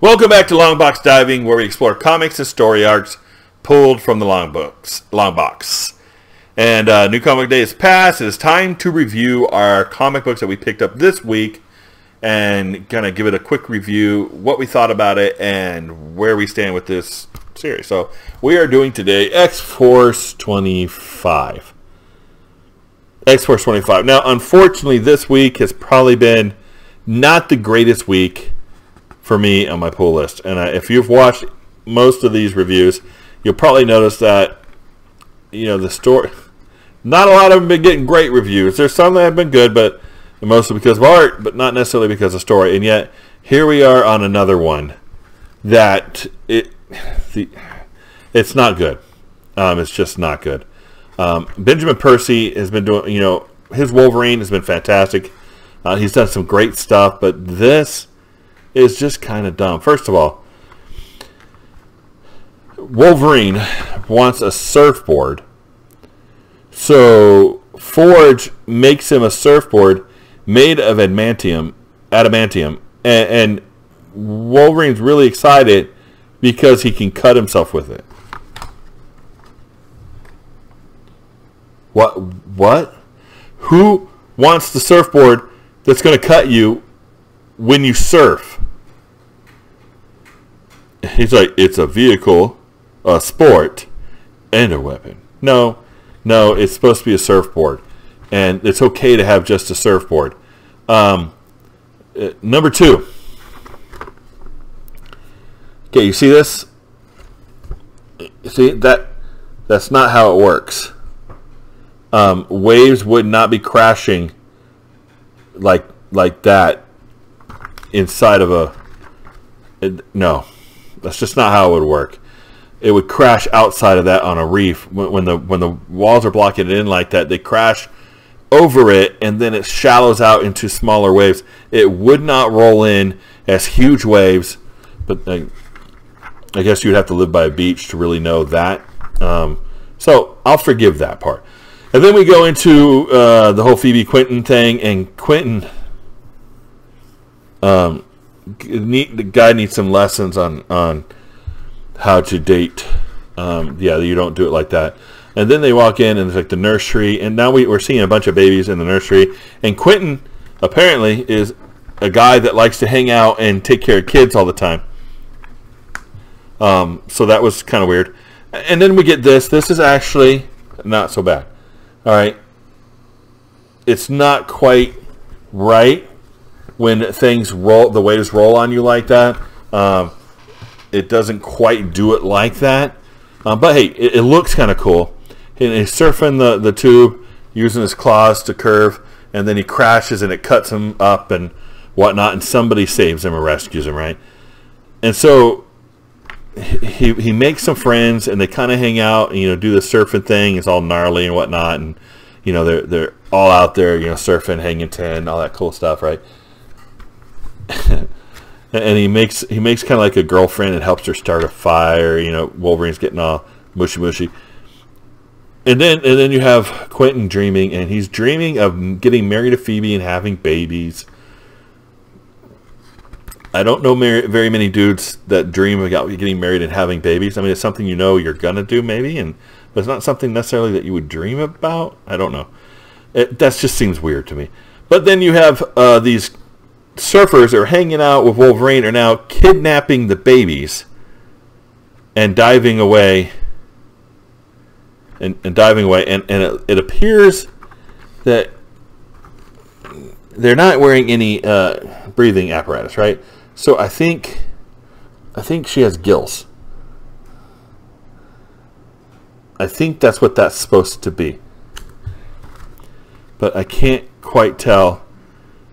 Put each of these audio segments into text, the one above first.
Welcome back to Longbox Diving, where we explore comics and story arcs pulled from the long box. And New Comic Day is past. It is time to review our comic books that we picked up this week and kind of give it a quick review, what we thought about it, and where we stand with this series. So we are doing today X-Force 25. X-Force 25. Now, unfortunately, this week has probably been not the greatest week for me on my pull list. And if you've watched most of these reviews, you'll probably notice that, you know, the story, not a lot of them have been getting great reviews. There's some that have been good, but mostly because of art, but not necessarily because of story. And yet, here we are on another one that it's not good. It's just not good. Benjamin Percy has been doing, you know, his Wolverine has been fantastic. He's done some great stuff, but this is just kind of dumb. First of all, Wolverine wants a surfboard, so Forge makes him a surfboard made of adamantium, and Wolverine's really excited because he can cut himself with it. What? Who wants the surfboard that's going to cut you when you surf? He's like, it's a vehicle, a sport, and a weapon. No, it's supposed to be a surfboard, and it's okay to have just a surfboard. Number two. Okay, you see this? See that's not how it works. Waves would not be crashing like that inside of a. No, that's just not how it would work. It would crash outside of that on a reef. When the walls are blocking it in like that, they crash over it, and then it shallows out into smaller waves. It would not roll in as huge waves, but I guess you'd have to live by a beach to really know that. So I'll forgive that part. And then we go into the whole Phoebe Quentin thing, and Quentin, the guy needs some lessons on how to date. Yeah, you don't do it like that. And then they walk in, and it's like the nursery, and now we're seeing a bunch of babies in the nursery. And Quentin apparently is a guy that likes to hang out and take care of kids all the time. So that was kind of weird. And then we get this. This is actually not so bad. All right. It's not quite right when things roll, the waves roll on you like that. It doesn't quite do it like that. But hey, it looks kind of cool. And he's surfing the tube using his claws to curve, and then he crashes and it cuts him up and whatnot, and somebody saves him or rescues him, right? And so he makes some friends, and they kind of hang out and, you know, do the surfing thing. It's all gnarly and whatnot, and, you know, they're all out there, you know, surfing, hanging ten, all that cool stuff, right? And he makes kind of like a girlfriend and helps her start a fire. You know, Wolverine's getting all mushy. And then you have Quentin dreaming, and he's dreaming of getting married to Phoebe and having babies. I don't know very many dudes that dream about getting married and having babies. I mean, it's something you know you're gonna do maybe, but it's not something necessarily that you would dream about. I don't know. That just seems weird to me. But then you have these surfers that are hanging out with Wolverine are now kidnapping the babies and diving away. And it appears that they're not wearing any breathing apparatus, right? So I think she has gills. I think that's what that's supposed to be, but I can't quite tell.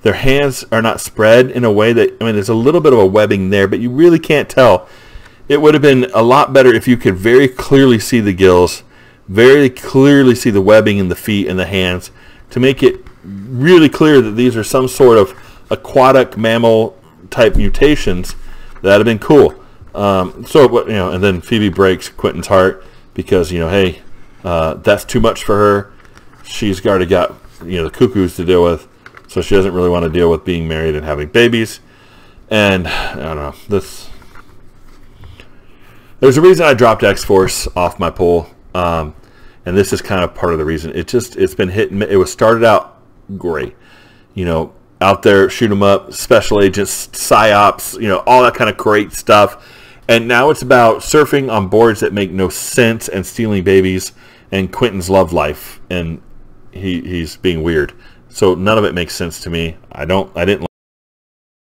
Their hands are not spread in a way that, I mean, there's a little bit of a webbing there, but you really can't tell. It would have been a lot better if you could very clearly see the gills, very clearly see the webbing in the feet and the hands, to make it really clear that these are some sort of aquatic mammal type mutations. That'd have been cool. So, you know, and then Phoebe breaks Quentin's heart because, you know, hey, that's too much for her. She's already got, you know, the cuckoos to deal with, so she doesn't really want to deal with being married and having babies. And I don't know, this There's a reason I dropped X-Force off my pull, and this is kind of part of the reason. It's been hit and miss. It was started out great, you know, out there, shoot 'em up, special agents, psyops, you know, all that kind of great stuff. And now it's about surfing on boards that make no sense and stealing babies and Quentin's love life, and he's being weird. So none of it makes sense to me. I didn't